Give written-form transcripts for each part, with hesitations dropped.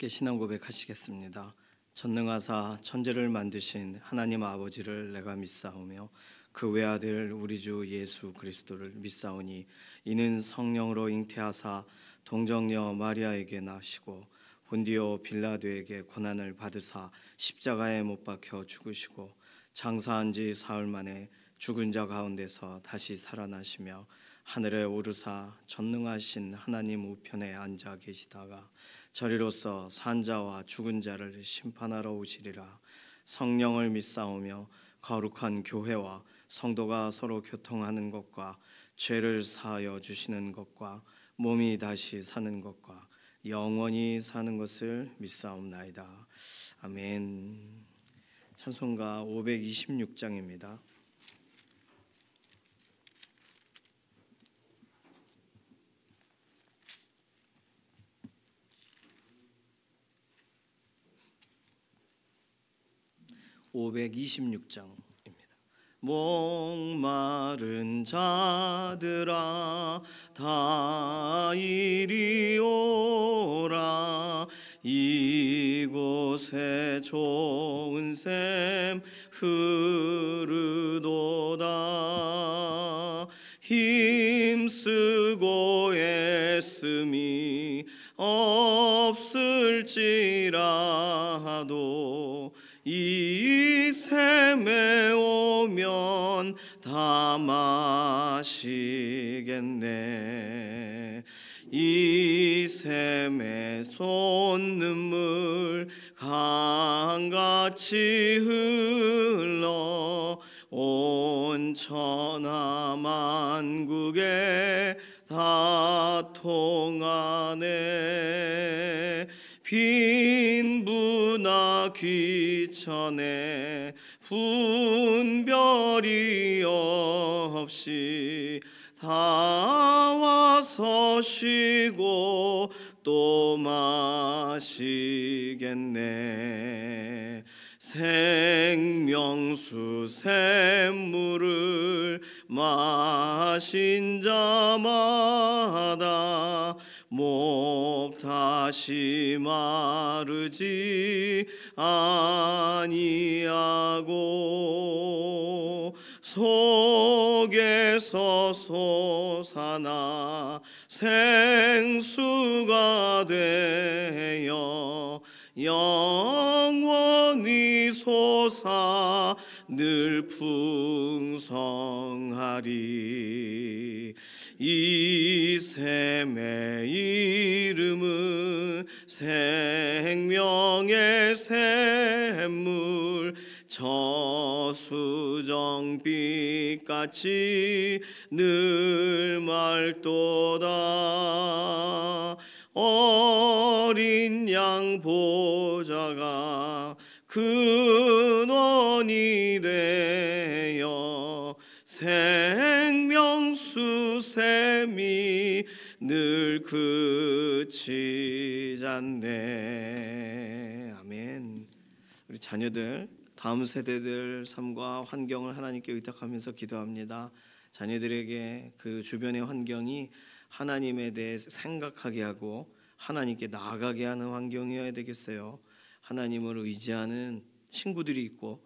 함께 신앙 고백하시겠습니다. 전능하사 천지를 만드신 하나님 아버지를 내가 믿사오며 그 외아들 우리 주 예수 그리스도를 믿사오니 이는 성령으로 잉태하사 동정녀 마리아에게 나시고 본디오 빌라도에게 고난을 받으사 십자가에 못 박혀 죽으시고 장사한 지 사흘 만에 죽은 자 가운데서 다시 살아나시며 하늘에 오르사 전능하신 하나님 우편에 앉아 계시다가 저리로서 산자와 죽은 자를 심판하러 오시리라. 성령을 믿사오며 거룩한 교회와 성도가 서로 교통하는 것과 죄를 사하여 주시는 것과 몸이 다시 사는 것과 영원히 사는 것을 믿사옵나이다. 아멘. 찬송가 526장입니다. (526장) 목마른 자들아 다 이리 오라. 이곳에 좋은 샘 흐르도다. 힘쓰고 애씀이 없을지라도 이 샘에 오면 다 마시겠네. 이 샘에 솟는물 강같이 흘러 온 천하 만국에 다 통하네. 빈부나 귀천에 분별이 없이 다 와서 쉬고 또 마시겠네. 생명수 샘물을 마신 자마다 목 다시 마르지 아니하고 속에서 솟아나 생수가 되어 영원히 솟아 늘 풍성하리. 이 샘의 이름은 생명의 샘물, 저수정빛같이 늘 맑도다. 어린 양 보좌가 근원이 되어 생명수 샘이 늘 그치지 않네. 아멘. 우리 자녀들, 다음 세대들 삶과 환경을 하나님께 의탁하면서 기도합니다. 자녀들에게 그 주변의 환경이 하나님에 대해 생각하게 하고 하나님께 나아가게 하는 환경이어야 되겠어요. 하나님을 의지하는 친구들이 있고,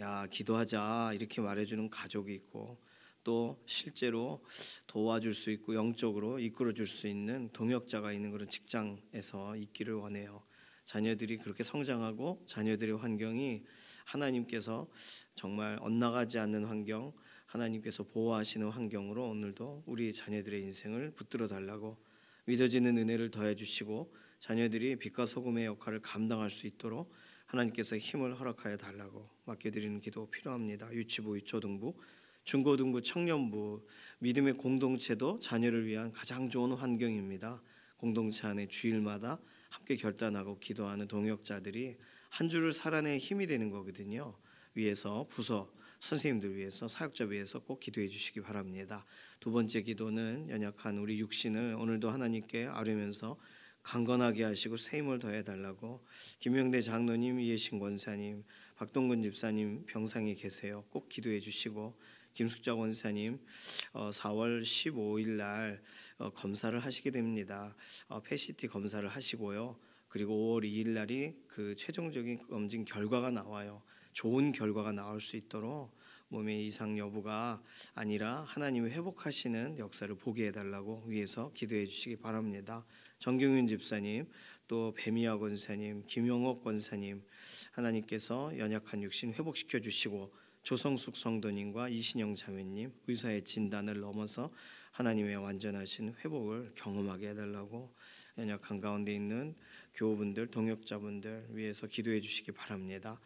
야 기도하자 이렇게 말해주는 가족이 있고, 또 실제로 도와줄 수 있고 영적으로 이끌어줄 수 있는 동역자가 있는 그런 직장에서 있기를 원해요. 자녀들이 그렇게 성장하고 자녀들의 환경이 하나님께서 정말 엇나가지 않는 환경, 하나님께서 보호하시는 환경으로 오늘도 우리 자녀들의 인생을 붙들어 달라고, 믿어지는 은혜를 더해 주시고 자녀들이 빛과 소금의 역할을 감당할 수 있도록 하나님께서 힘을 허락하여 달라고 맡겨드리는 기도 필요합니다. 유치부, 유초등부, 중고등부, 청년부, 믿음의 공동체도 자녀를 위한 가장 좋은 환경입니다. 공동체 안에 주일마다 함께 결단하고 기도하는 동역자들이 한 주를 살아내는 힘이 되는 거거든요. 위에서 부서 선생님들 위해서, 사역자 위해서 꼭 기도해 주시기 바랍니다. 두 번째 기도는 연약한 우리 육신을 오늘도 하나님께 아뢰면서 강건하게 하시고 새 힘을 더해 달라고, 김영대 장로님, 이해신 권사님, 박동근 집사님 병상에 계세요. 꼭 기도해 주시고, 김숙자 권사님 4월 15일 날 검사를 하시게 됩니다. PET 검사를 하시고요. 그리고 5월 2일 날이 그 최종적인 검진 결과가 나와요. 좋은 결과가 나올 수 있도록 몸의 이상 여부가 아니라 하나님이 회복하시는 역사를 보게 해달라고 위해서 기도해 주시기 바랍니다. 정경윤 집사님, 또 배미아 권사님, 김용옥 권사님, 하나님께서 연약한 육신 회복시켜 주시고 조성숙 성도님과 이신영 자매님 의사의 진단을 넘어서 하나님의 완전하신 회복을 경험하게 해달라고 연약한 가운데 있는 교우분들, 동역자분들 위해서 기도해 주시기 바랍니다.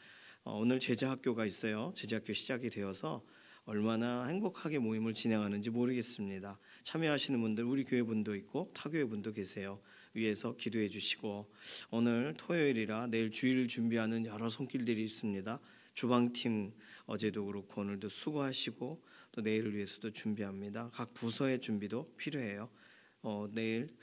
오늘 제자학교가 있어요. 제자학교 시작이 되어서 얼마나 행복하게 모임을 진행하는지 모르겠습니다. 참여하시는 분들 우리 교회 분도 있고 타교회 분도 계세요. 위해서 기도해 주시고 오늘 토요일이라 내일 주일 준비하는 여러 손길들이 있습니다. 주방팀 어제도 그렇고 오늘도 수고하시고 또 내일을 위해서도 준비합니다. 각 부서의 준비도 필요해요. 내일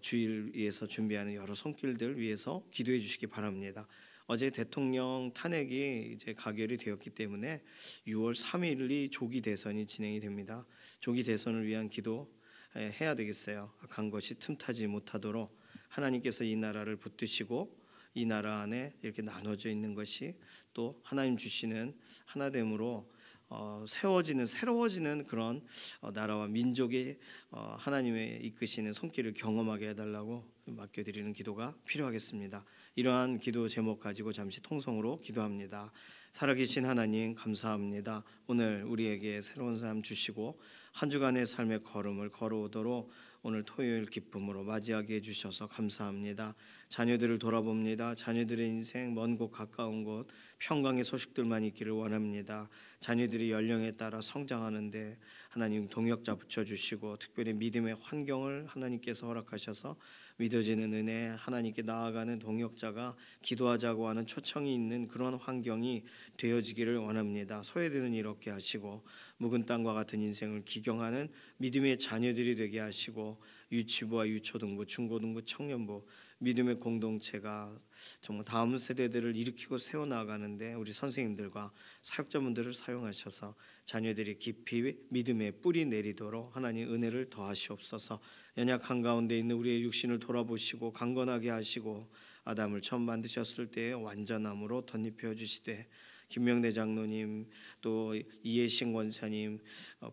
주일 위해서 준비하는 여러 손길들 위해서 기도해 주시기 바랍니다. 어제 대통령 탄핵이 이제 가결이 되었기 때문에 6월 3일이 조기 대선이 진행이 됩니다. 조기 대선을 위한 기도 해야 되겠어요. 악한 것이 틈타지 못하도록 하나님께서 이 나라를 붙드시고 이 나라 안에 이렇게 나눠져 있는 것이 또 하나님 주시는 하나됨으로 새로워지는 그런 나라와 민족이 하나님의 이끄시는 손길을 경험하게 해달라고 맡겨드리는 기도가 필요하겠습니다. 이러한 기도 제목 가지고 잠시 통성으로 기도합니다. 살아계신 하나님 감사합니다. 오늘 우리에게 새로운 삶 주시고 한 주간의 삶의 걸음을 걸어오도록 오늘 토요일 기쁨으로 맞이하게 해주셔서 감사합니다. 자녀들을 돌아봅니다. 자녀들의 인생 먼 곳 가까운 곳 평강의 소식들만 있기를 원합니다. 자녀들이 연령에 따라 성장하는데 하나님 동역자 붙여주시고 특별히 믿음의 환경을 하나님께서 허락하셔서 믿어지는 은혜, 하나님께 나아가는 동역자가 기도하자고 하는 초청이 있는 그런 환경이 되어지기를 원합니다. 소외되는 일 없게 하시고 묵은 땅과 같은 인생을 기경하는 믿음의 자녀들이 되게 하시고 유치부와 유초등부, 중고등부, 청년부 믿음의 공동체가 정말 다음 세대들을 일으키고 세워나가는데 우리 선생님들과 사역자분들을 사용하셔서 자녀들이 깊이 믿음의 뿌리 내리도록 하나님 은혜를 더하시옵소서. 연약한 가운데 있는 우리의 육신을 돌아보시고 강건하게 하시고 아담을 처음 만드셨을 때의 완전함으로 덧입혀 주시되 김명대 장로님 또 이해신 권사님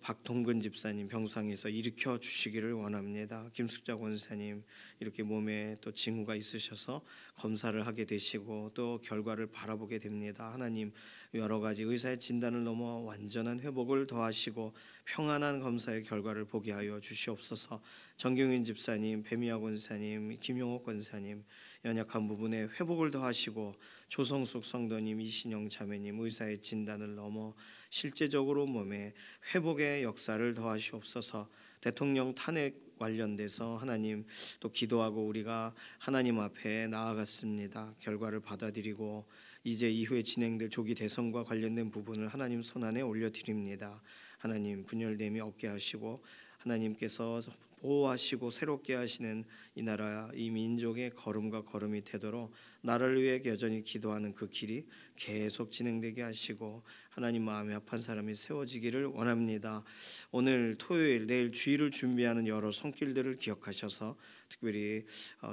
박동근 집사님 병상에서 일으켜 주시기를 원합니다. 김숙자 권사님 이렇게 몸에 또 징후가 있으셔서 검사를 하게 되시고 또 결과를 바라보게 됩니다. 하나님 여러 가지 의사의 진단을 넘어 완전한 회복을 더하시고 평안한 검사의 결과를 보게 하여 주시옵소서. 정경윤 집사님, 배미아 권사님, 김용옥 권사님 연약한 부분에 회복을 더하시고 조성숙 성도님, 이신영 자매님 의사의 진단을 넘어 실제적으로 몸에 회복의 역사를 더하시옵소서. 대통령 탄핵 관련돼서 하나님 또 기도하고 우리가 하나님 앞에 나아갔습니다. 결과를 받아들이고 이제 이후에 진행될 조기 대선과 관련된 부분을 하나님 손안에 올려드립니다. 하나님 분열됨이 없게 하시고 하나님께서 보호하시고 새롭게 하시는 이 나라 이 민족의 걸음과 걸음이 되도록 나라를 위해 여전히 기도하는 그 길이 계속 진행되게 하시고 하나님 마음에 합한 사람이 세워지기를 원합니다. 오늘 토요일 내일 주일을 준비하는 여러 손길들을 기억하셔서 특별히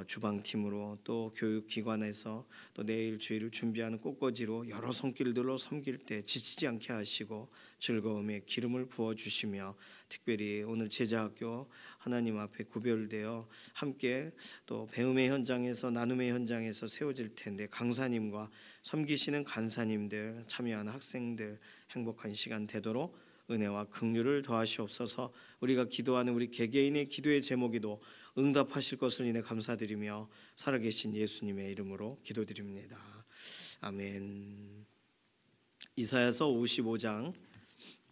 주방팀으로 또 교육기관에서 또 내일 주일을 준비하는 꽃꽂이로 여러 손길들로 섬길 때 지치지 않게 하시고 즐거움에 기름을 부어주시며 특별히 오늘 제자학교 하나님 앞에 구별되어 함께 또 배움의 현장에서 나눔의 현장에서 세워질 텐데 강사님과 섬기시는 간사님들 참여하는 학생들 행복한 시간 되도록 은혜와 긍휼을 더하시옵소서. 우리가 기도하는 우리 개개인의 기도의 제목에도 응답하실 것을 인해 감사드리며 살아계신 예수님의 이름으로 기도드립니다. 아멘. 이사야서 55장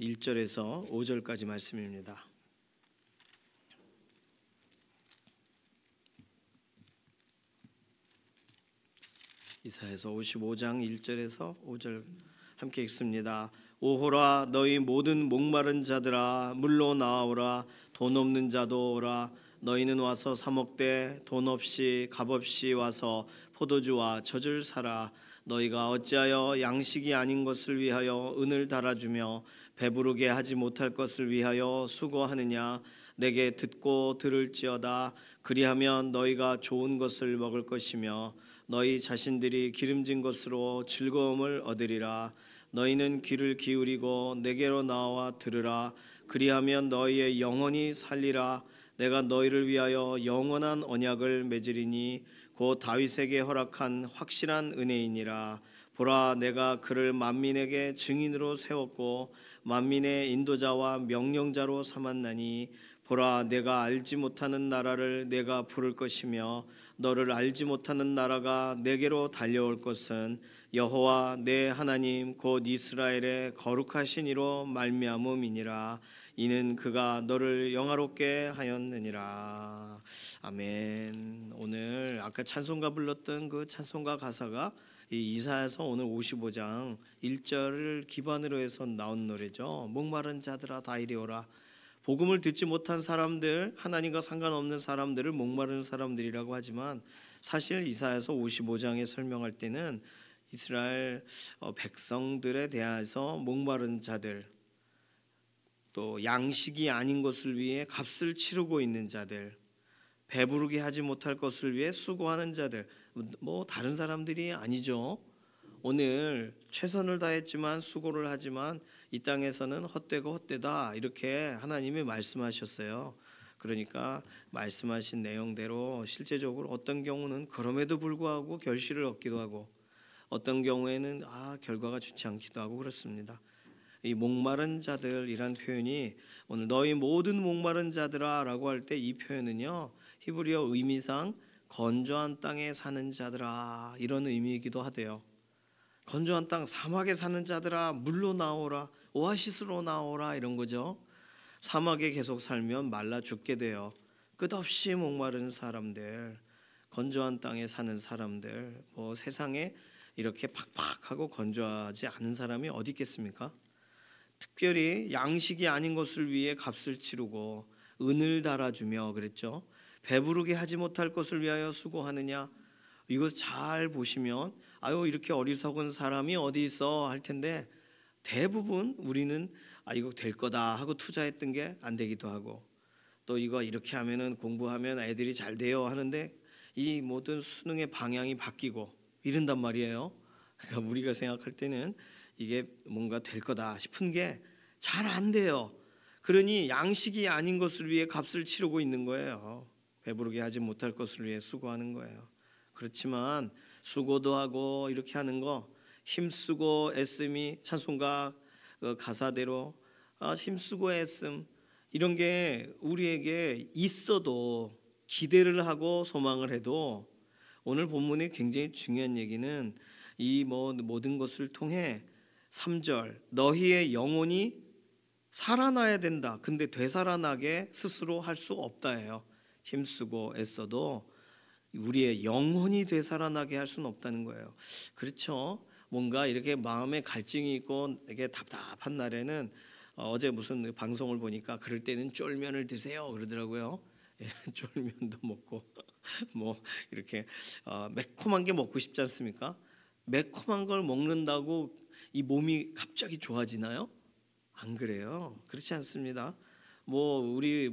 1절에서 5절까지 말씀입니다. 이사야서 55장 1절에서 5절 함께 읽습니다. 오호라 너희 모든 목마른 자들아 물로 나오라 돈 없는 자도 오라 너희는 와서 사 먹되 돈 없이 값 없이 와서 포도주와 젖을 사라 너희가 어찌하여 양식이 아닌 것을 위하여 은을 달아주며 배부르게 하지 못할 것을 위하여 수고하느냐 내게 듣고 들을지어다 그리하면 너희가 좋은 것을 먹을 것이며 너희 자신들이 기름진 것으로 즐거움을 얻으리라. 너희는 귀를 기울이고 내게로 나와 들으라. 그리하면 너희의 영혼이 살리라. 내가 너희를 위하여 영원한 언약을 맺으리니 곧 다윗에게 허락한 확실한 은혜이니라. 보라, 내가 그를 만민에게 증인으로 세웠고 만민의 인도자와 명령자로 삼았나니 보라, 내가 알지 못하는 나라를 내가 부를 것이며 너를 알지 못하는 나라가 내게로 달려올 것은 여호와 내 하나님 곧 이스라엘의 거룩하신 이로 말미암음이니라. 이는 그가 너를 영화롭게 하였느니라. 아멘. 오늘 아까 찬송가 불렀던 그 찬송가 가사가 이 이사야서 오늘 55장 1절을 기반으로 해서 나온 노래죠. 목마른 자들아 다 이리 오라. 복음을 듣지 못한 사람들, 하나님과 상관없는 사람들을 목마른 사람들이라고 하지만 사실 이사야서 55장에 설명할 때는 이스라엘 백성들에 대해서 목마른 자들, 또 양식이 아닌 것을 위해 값을 치르고 있는 자들, 배부르게 하지 못할 것을 위해 수고하는 자들, 뭐 다른 사람들이 아니죠. 오늘 최선을 다했지만 수고를 하지만 이 땅에서는 헛되고 헛되다 이렇게 하나님이 말씀하셨어요. 그러니까 말씀하신 내용대로 실제적으로 어떤 경우는 그럼에도 불구하고 결실을 얻기도 하고 어떤 경우에는 결과가 좋지 않기도 하고 그렇습니다. 이 목마른 자들이란 표현이 오늘 너희 모든 목마른 자들아 라고 할 때 이 표현은요 히브리어 의미상 건조한 땅에 사는 자들아 이런 의미이기도 하대요. 건조한 땅 사막에 사는 자들아 물로 나오라, 오아시스로 나오라 이런 거죠. 사막에 계속 살면 말라 죽게 돼요. 끝없이 목마른 사람들, 건조한 땅에 사는 사람들, 세상에 이렇게 팍팍하고 건조하지 않은 사람이 어디 있겠습니까? 특별히 양식이 아닌 것을 위해 값을 치르고 은을 달아주며 그랬죠. 배부르게 하지 못할 것을 위하여 수고하느냐. 이거 잘 보시면 이렇게 어리석은 사람이 어디 있어 할 텐데 대부분 우리는 이거 될 거다 하고 투자했던 게 안 되기도 하고 또 이거 이렇게 하면은 공부하면 애들이 잘 돼요 하는데 이 모든 수능의 방향이 바뀌고 이런단 말이에요. 그러니까 우리가 생각할 때는 이게 뭔가 될 거다 싶은 게 잘 안 돼요. 그러니 양식이 아닌 것을 위해 값을 치르고 있는 거예요. 배부르게 하지 못할 것을 위해 수고하는 거예요. 그렇지만 수고도 하고 이렇게 하는 거 힘쓰고 애씀이 찬송가 가사대로 힘쓰고 애씀 이런 게 우리에게 있어도 기대를 하고 소망을 해도 오늘 본문에 굉장히 중요한 얘기는 이 모든 것을 통해 3절 너희의 영혼이 살아나야 된다. 근데 되살아나게 스스로 할 수 없다예요. 힘쓰고 애써도 우리의 영혼이 되살아나게 할 수는 없다는 거예요. 그렇죠. 뭔가 이렇게 마음에 갈증이 있고 되게 답답한 날에는 어제 무슨 방송을 보니까 그럴 때는 쫄면을 드세요 그러더라고요. 쫄면도 먹고 이렇게 매콤한 게 먹고 싶지 않습니까? 매콤한 걸 먹는다고 이 몸이 갑자기 좋아지나요? 안 그래요. 그렇지 않습니다. 우리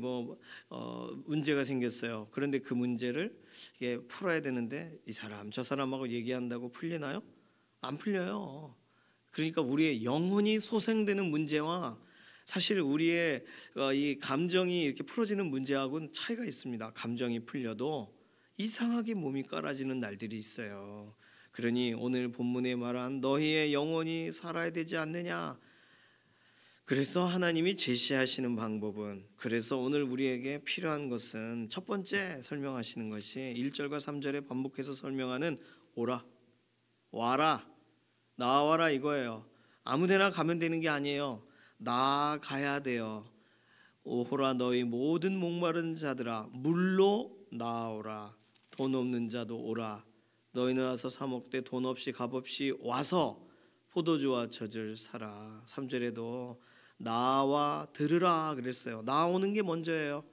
문제가 생겼어요. 그런데 그 문제를 이게 풀어야 되는데 이 사람 저 사람하고 얘기한다고 풀리나요? 안 풀려요. 그러니까 우리의 영혼이 소생되는 문제와 사실 우리의 이 감정이 이렇게 풀어지는 문제하고는 차이가 있습니다. 감정이 풀려도 이상하게 몸이 깔아지는 날들이 있어요. 그러니 오늘 본문에 말한 너희의 영혼이 살아야 되지 않느냐. 그래서 하나님이 제시하시는 방법은 그래서 오늘 우리에게 필요한 것은 첫 번째 설명하시는 것이 1절과 3절에 반복해서 설명하는 오라, 와라, 나와라 이거예요. 아무데나 가면 되는 게 아니에요. 나가야 돼요. 오호라 너희 모든 목마른 자들아 물로 나오라. 돈 없는 자도 오라. 너희는 와서 사 먹되 돈 없이 값 없이 와서 포도주와 젖을 사라. 3절에도 나와 들으라 그랬어요. 나오는 게 먼저예요.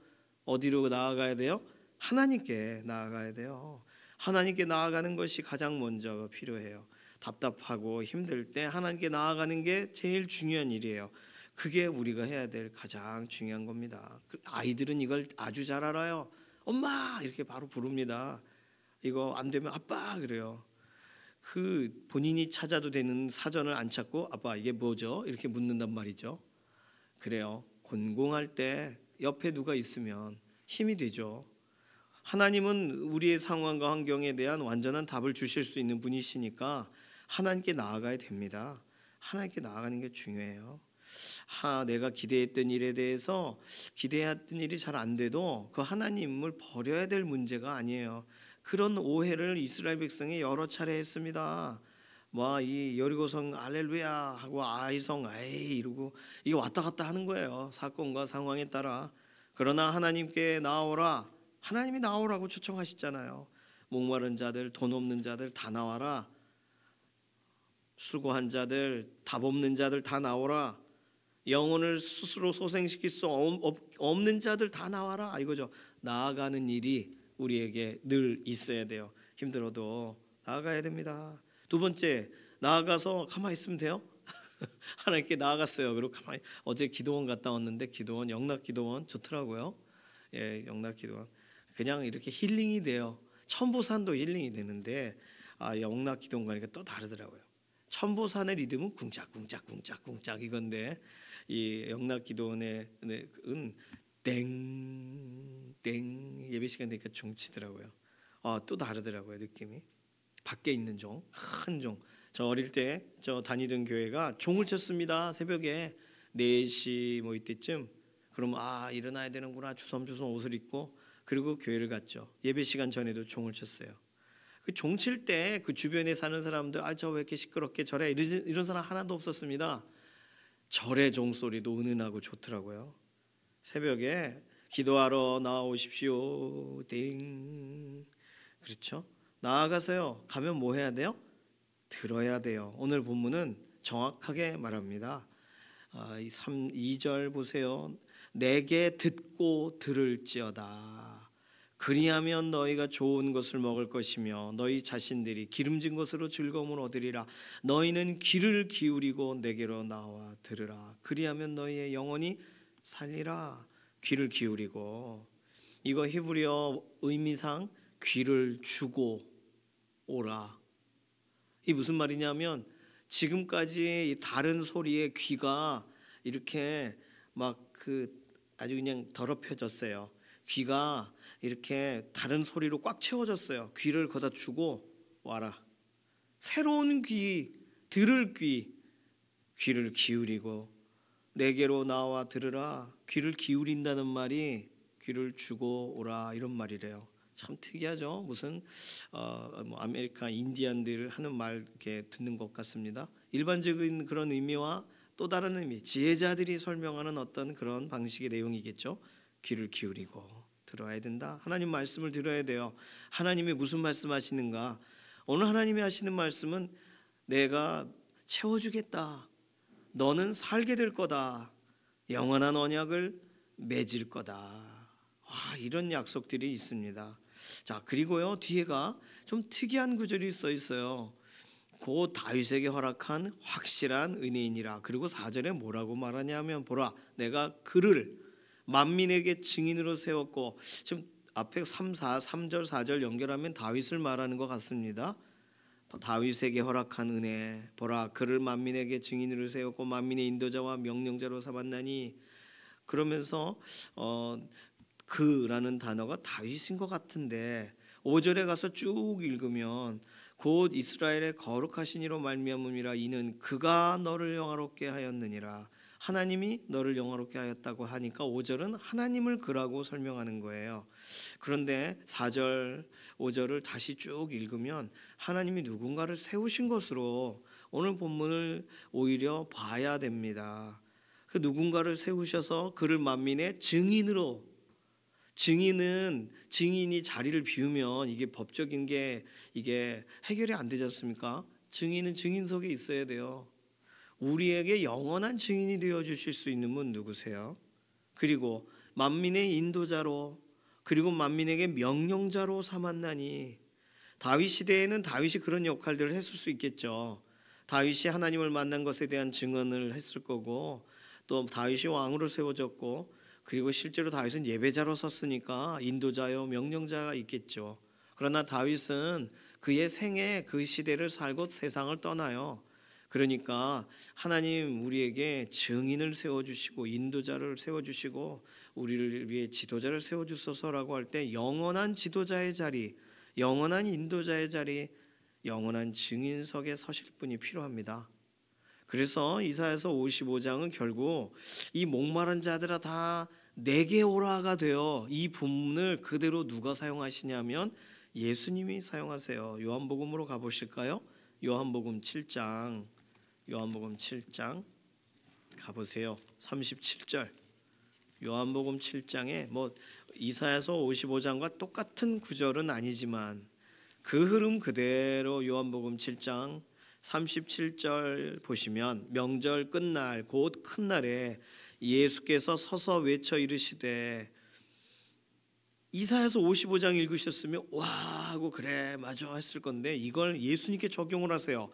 어디로 나아가야 돼요? 하나님께 나아가야 돼요. 하나님께 나아가는 것이 가장 먼저 필요해요. 답답하고 힘들 때 하나님께 나아가는 게 제일 중요한 일이에요. 그게 우리가 해야 될 가장 중요한 겁니다. 아이들은 이걸 아주 잘 알아요. 엄마 이렇게 바로 부릅니다. 이거 안 되면 아빠 그래요. 그 본인이 찾아도 되는 사전을 안 찾고 아빠 이게 뭐죠? 이렇게 묻는단 말이죠. 그래요. 곤궁할 때 옆에 누가 있으면 힘이 되죠. 하나님은 우리의 상황과 환경에 대한 완전한 답을 주실 수 있는 분이시니까 하나님께 나아가야 됩니다. 하나님께 나아가는 게 중요해요. 내가 기대했던 일에 대해서 기대했던 일이 잘 안 돼도 그 하나님을 버려야 될 문제가 아니에요. 그런 오해를 이스라엘 백성이 여러 차례 했습니다. 이 여리고성 알렐루야 하고 아이성 에이 이러고 이게 왔다 갔다 하는 거예요. 사건과 상황에 따라. 그러나 하나님께 나오라. 하나님이 나오라고 초청하시잖아요. 목마른 자들, 돈 없는 자들 다 나와라. 수고한 자들, 답 없는 자들 다 나오라. 영혼을 스스로 소생시킬 수 없는 자들 다 나와라 이거죠. 나아가는 일이 우리에게 늘 있어야 돼요. 힘들어도 나아가야 됩니다. 두 번째, 나아가서 가만히 있으면 돼요? 하나님께 나아갔어요. 그리고 가만히 어제 기도원 갔다 왔는데 기도원 영락 기도원 좋더라고요. 예, 영락 기도원 그냥 이렇게 힐링이 돼요. 천보산도 힐링이 되는데 영락 기도원 가니까 또 다르더라고요. 천보산의 리듬은 쿵짝쿵짝쿵짝쿵짝 이건데 이 영락 기도원의 땡땡 예배 시간 되니까 종 치더라고요. 또 다르더라고요. 느낌이. 밖에 있는 종, 큰 종. 저 어릴 때 저 다니던 교회가 종을 쳤습니다. 새벽에 4시 뭐 이때쯤. 그러면 일어나야 되는구나. 주섬주섬 옷을 입고 그리고 교회를 갔죠. 예배 시간 전에도 종을 쳤어요. 그 종 칠 때 그 주변에 사는 사람들 저 왜 이렇게 시끄럽게 저래 이런 사람 하나도 없었습니다. 절의 종소리도 은은하고 좋더라고요. 새벽에 기도하러 나오십시오. 땡. 그렇죠? 나아가서요. 가면 뭐 해야 돼요? 들어야 돼요. 오늘 본문은 정확하게 말합니다. 2절 보세요. 내게 듣고 들을지어다. 그리하면 너희가 좋은 것을 먹을 것이며 너희 자신들이 기름진 것으로 즐거움을 얻으리라. 너희는 귀를 기울이고 내게로 나와 들으라. 그리하면 너희의 영혼이 살리라. 귀를 기울이고 이거 히브리어 의미상 귀를 주고 오라. 이 무슨 말이냐면 지금까지 다른 소리에 귀가 이렇게 아주 그냥 더럽혀졌어요. 귀가 이렇게 다른 소리로 꽉 채워졌어요. 귀를 거다 주고 와라. 새로운 귀, 들을 귀를 기울이고 내게로 나와 들으라. 귀를 기울인다는 말이 귀를 주고 오라 이런 말이래요. 참 특이하죠. 무슨 아메리카 인디안들 하는 말 이렇게 듣는 것 같습니다. 일반적인 그런 의미와 또 다른 의미, 지혜자들이 설명하는 어떤 그런 방식의 내용이겠죠. 귀를 기울이고 들어야 된다. 하나님 말씀을 들어야 돼요. 하나님이 무슨 말씀하시는가? 오늘 하나님이 하시는 말씀은 내가 채워주겠다. 너는 살게 될 거다. 영원한 언약을 맺을 거다. 이런 약속들이 있습니다. 자, 그리고요 뒤에가 좀 특이한 구절이 써 있어요. 곧 다윗에게 허락한 확실한 은혜이니라. 그리고 4절에 뭐라고 말하냐면 보라 내가 그를 만민에게 증인으로 세웠고 지금 앞에 3절 4절 연결하면 다윗을 말하는 것 같습니다. 다윗에게 허락한 은혜 보라 그를 만민에게 증인으로 세웠고 만민의 인도자와 명령자로 삼았나니 그러면서 그라는 단어가 다윗인 것 같은데 5절에 가서 쭉 읽으면 곧 이스라엘의 거룩하신 이로 말미암음이라 이는 그가 너를 영화롭게 하였느니라. 하나님이 너를 영화롭게 하였다고 하니까 5절은 하나님을 그라고 설명하는 거예요. 그런데 4절 5절을 다시 쭉 읽으면 하나님이 누군가를 세우신 것으로 오늘 본문을 오히려 봐야 됩니다. 그 누군가를 세우셔서 그를 만민의 증인으로 증인이 자리를 비우면 이게 법적인 게 이게 해결이 안 되지 않습니까? 증인은 증인석에 있어야 돼요. 우리에게 영원한 증인이 되어 주실 수 있는 분 누구세요? 그리고 만민의 인도자로 그리고 만민에게 명령자로 삼았나니 다윗 시대에는 다윗이 그런 역할들을 했을 수 있겠죠. 다윗이 하나님을 만난 것에 대한 증언을 했을 거고 또 다윗이 왕으로 세워졌고 그리고 실제로 다윗은 예배자로 섰으니까 인도자요 명령자가 있겠죠. 그러나 다윗은 그의 생애 그 시대를 살고 세상을 떠나요. 그러니까 하나님 우리에게 증인을 세워주시고 인도자를 세워주시고 우리를 위해 지도자를 세워주소서라고 할 때 영원한 지도자의 자리, 영원한 인도자의 자리, 영원한 증인석에 서실 분이 필요합니다. 그래서 이사야서 55장은 결국 이 목마른 자들아 다 내게 오라가 되어 이 부문을 그대로 누가 사용하시냐면 예수님이 사용하세요. 요한복음으로 가보실까요? 요한복음 7장 가보세요. 37절. 요한복음 7장에 뭐 이사야서 55장과 똑같은 구절은 아니지만 그 흐름 그대로 요한복음 7장 37절 보시면 명절 끝날 곧 큰 날에 예수께서 서서 외쳐 이르시되, 이사야서 55장 읽으셨으면 와 하고 그래 맞아 했을 건데 이걸 예수님께 적용을 하세요.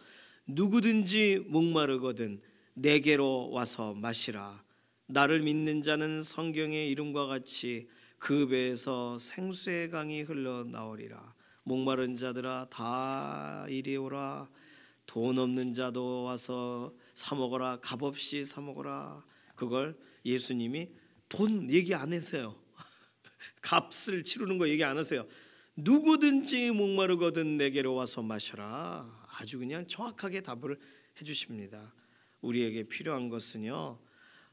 누구든지 목마르거든 내게로 와서 마시라. 나를 믿는 자는 성경의 이름과 같이 그 배에서 생수의 강이 흘러나오리라. 목마른 자들아 다 이리 오라. 돈 없는 자도 와서 사 먹어라. 값없이 사 먹어라. 그걸 예수님이 돈 얘기 안 했어요. 값을 치르는 거 얘기 안 하세요. 누구든지 목마르거든 내게로 와서 마셔라. 아주 그냥 정확하게 답을 해주십니다. 우리에게 필요한 것은요,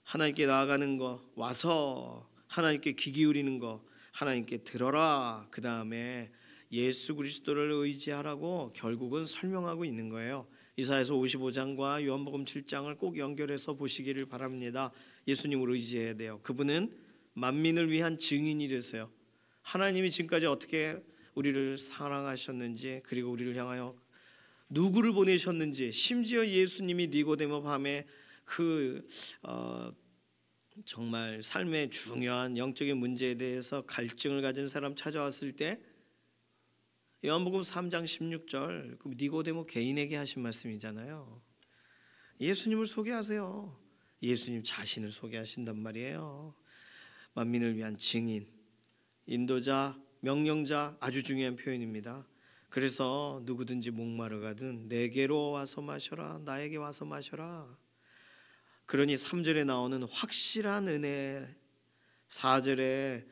하나님께 나아가는 거, 와서 하나님께 귀 기울이는 거, 하나님께 들어라. 그 다음에 예수 그리스도를 의지하라고 결국은 설명하고 있는 거예요. 이사야서 55장과 요한복음 7장을 꼭 연결해서 보시기를 바랍니다. 예수님을 의지해야 돼요. 그분은 만민을 위한 증인이 되세요. 하나님이 지금까지 어떻게 우리를 사랑하셨는지, 그리고 우리를 향하여 누구를 보내셨는지, 심지어 예수님이 니고데모 밤에 정말 삶의 중요한 영적인 문제에 대해서 갈증을 가진 사람 찾아왔을 때 요한복음 3장 16절 그 니고데모 개인에게 하신 말씀이잖아요. 예수님을 소개하세요. 예수님 자신을 소개하신단 말이에요. 만민을 위한 증인, 인도자, 명령자, 아주 중요한 표현입니다. 그래서 누구든지 목마르거든 내게로 와서 마셔라. 나에게 와서 마셔라. 그러니 3절에 나오는 확실한 은혜, 4절에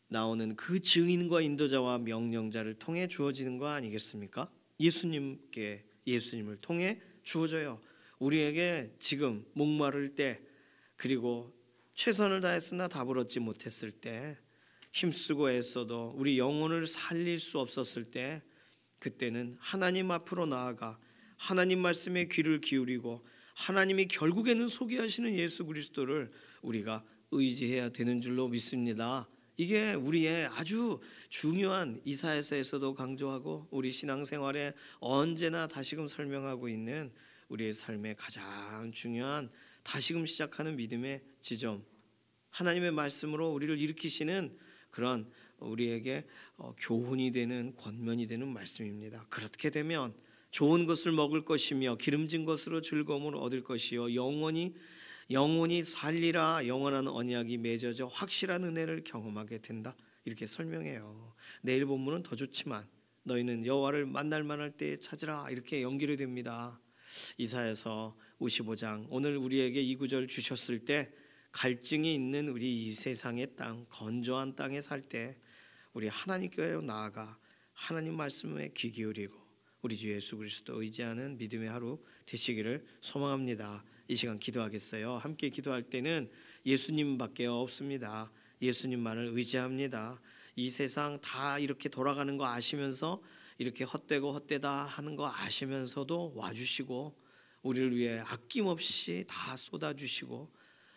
나오는 그 증인과 인도자와 명령자를 통해 주어지는 거 아니겠습니까? 예수님을 통해 주어져요. 우리에게 지금 목마를 때, 그리고 최선을 다했으나 답을 얻지 못했을 때, 힘쓰고 애써도 우리 영혼을 살릴 수 없었을 때, 그때는 하나님 앞으로 나아가 하나님 말씀에 귀를 기울이고 하나님이 결국에는 소개하시는 예수 그리스도를 우리가 의지해야 되는 줄로 믿습니다. 이게 우리의 아주 중요한, 이사야서에서도 강조하고 우리 신앙생활에 언제나 다시금 설명하고 있는 우리의 삶의 가장 중요한, 다시금 시작하는 믿음의 지점, 하나님의 말씀으로 우리를 일으키시는 그런 우리에게 교훈이 되는, 권면이 되는 말씀입니다. 그렇게 되면 좋은 것을 먹을 것이며 기름진 것으로 즐거움을 얻을 것이요 영원히 살리라. 영원한 언약이 맺어져 확실한 은혜를 경험하게 된다. 이렇게 설명해요. 내일 본문은 더 좋지만 너희는 여호와를 만날 만할 때에 찾으라. 이렇게 연결이 됩니다. 이사야서 55장, 오늘 우리에게 이 구절 주셨을 때 갈증이 있는 우리 이 세상의 땅, 건조한 땅에 살 때 우리 하나님께로 나아가 하나님 말씀에 귀 기울이고 우리 주 예수 그리스도 의지하는 믿음의 하루 되시기를 소망합니다. 이 시간 기도하겠어요. 함께 기도할 때는 예수님밖에 없습니다. 예수님만을 의지합니다. 이 세상 다 이렇게 돌아가는 거 아시면서, 이렇게 헛되고 헛되다 하는 거 아시면서도 와주시고 우리를 위해 아낌없이 다 쏟아주시고,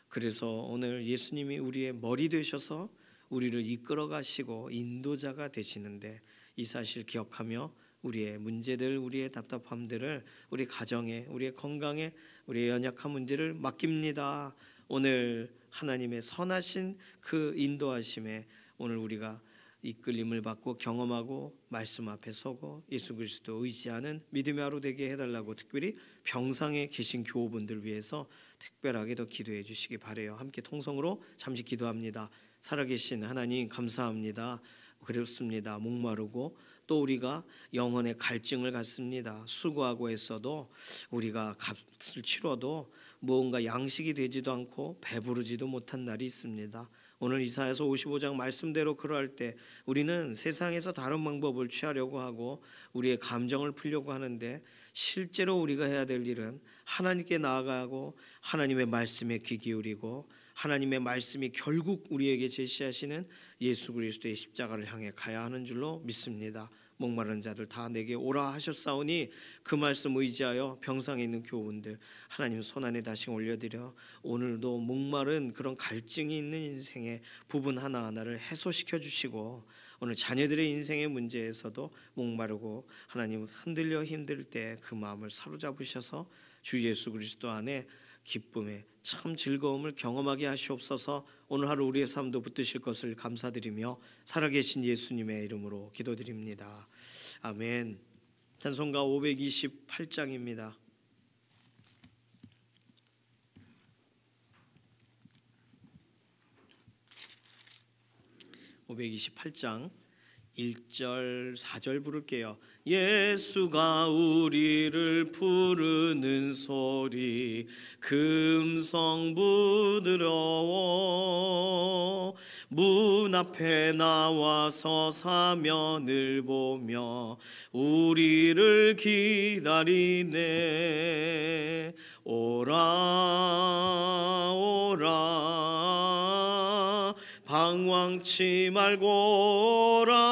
그래서 오늘 예수님이 우리의 머리 되셔서 우리를 이끌어 가시고 인도자가 되시는데, 이 사실 기억하며 우리의 문제들, 우리의 답답함들을, 우리 가정에, 우리의 건강에, 우리의 연약한 문제를 맡깁니다. 오늘 하나님의 선하신 그 인도하심에 오늘 우리가 이끌림을 받고 경험하고 말씀 앞에 서고 예수 그리스도 의지하는 믿음의 하루 되게 해달라고 특별히 병상에 계신 교우분들 위해서 특별하게 더 기도해 주시기 바라요. 함께 통성으로 잠시 기도합니다. 살아계신 하나님 감사합니다. 그렇습니다. 목마르고 또 우리가 영혼의 갈증을 갖습니다. 수고하고 했어도 우리가 값을 치러도 무언가 양식이 되지도 않고 배부르지도 못한 날이 있습니다. 오늘 이사야서 55장 말씀대로 그러할 때 우리는 세상에서 다른 방법을 취하려고 하고 우리의 감정을 풀려고 하는데 실제로 우리가 해야 될 일은 하나님께 나아가고 하나님의 말씀에 귀 기울이고 하나님의 말씀이 결국 우리에게 제시하시는 예수 그리스도의 십자가를 향해 가야 하는 줄로 믿습니다. 목마른 자들 다 내게 오라 하셨사오니 그 말씀 의지하여 병상에 있는 교우분들 하나님 손안에 다시 올려드려 오늘도 목마른 그런 갈증이 있는 인생의 부분 하나하나를 해소시켜 주시고 오늘 자녀들의 인생의 문제에서도 목마르고 하나님 흔들려 힘들 때 그 마음을 사로잡으셔서 주 예수 그리스도 안에 기쁨의 참 즐거움을 경험하게 하시옵소서. 오늘 하루 우리의 삶도 붙드실 것을 감사드리며 살아계신 예수님의 이름으로 기도드립니다. 아멘. 찬송가 528장입니다. 528장 1절 4절 부를게요. 예수가 우리를 부르는 소리 금성 부드러워 문 앞에 나와서 사면을 보며 우리를 기다리네. 오라 오라 방황치 말고 오라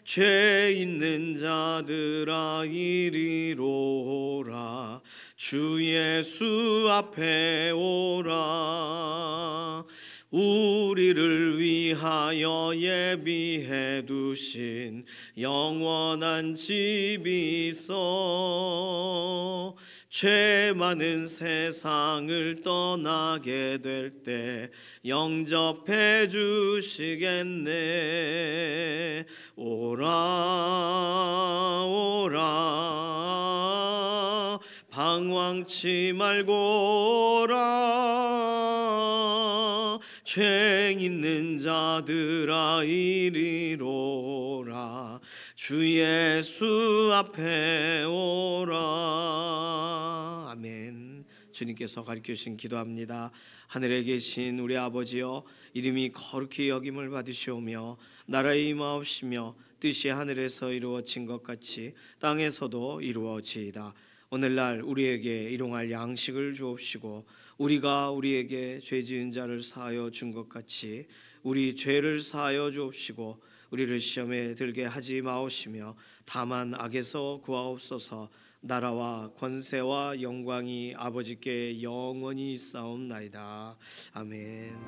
죄 있는 자들아 이리로 오라 주 예수 앞에 오라. 우리를 위하여 예비해 두신 영원한 집이 있어 죄 많은 세상을 떠나게 될 때 영접해 주시겠네. 오라 오라 방황치 말고 오라 죄 있는 자들아 이리로 오라 주 예수 앞에 오라. 아멘. 주님께서 가르쳐 주신 기도합니다. 하늘에 계신 우리 아버지여 이름이 거룩히 여김을 받으시오며 나라의 임하옵시며 뜻이 하늘에서 이루어진 것 같이 땅에서도 이루어지이다. 오늘날 우리에게 일용할 양식을 주옵시고 우리가 우리에게 죄 지은 자를 사하여 준 것 같이 우리 죄를 사하여 주옵시고 우리를 시험에 들게 하지 마옵시며 다만 악에서 구하옵소서. 나라와 권세와 영광이 아버지께 영원히 있사옵나이다. 아멘.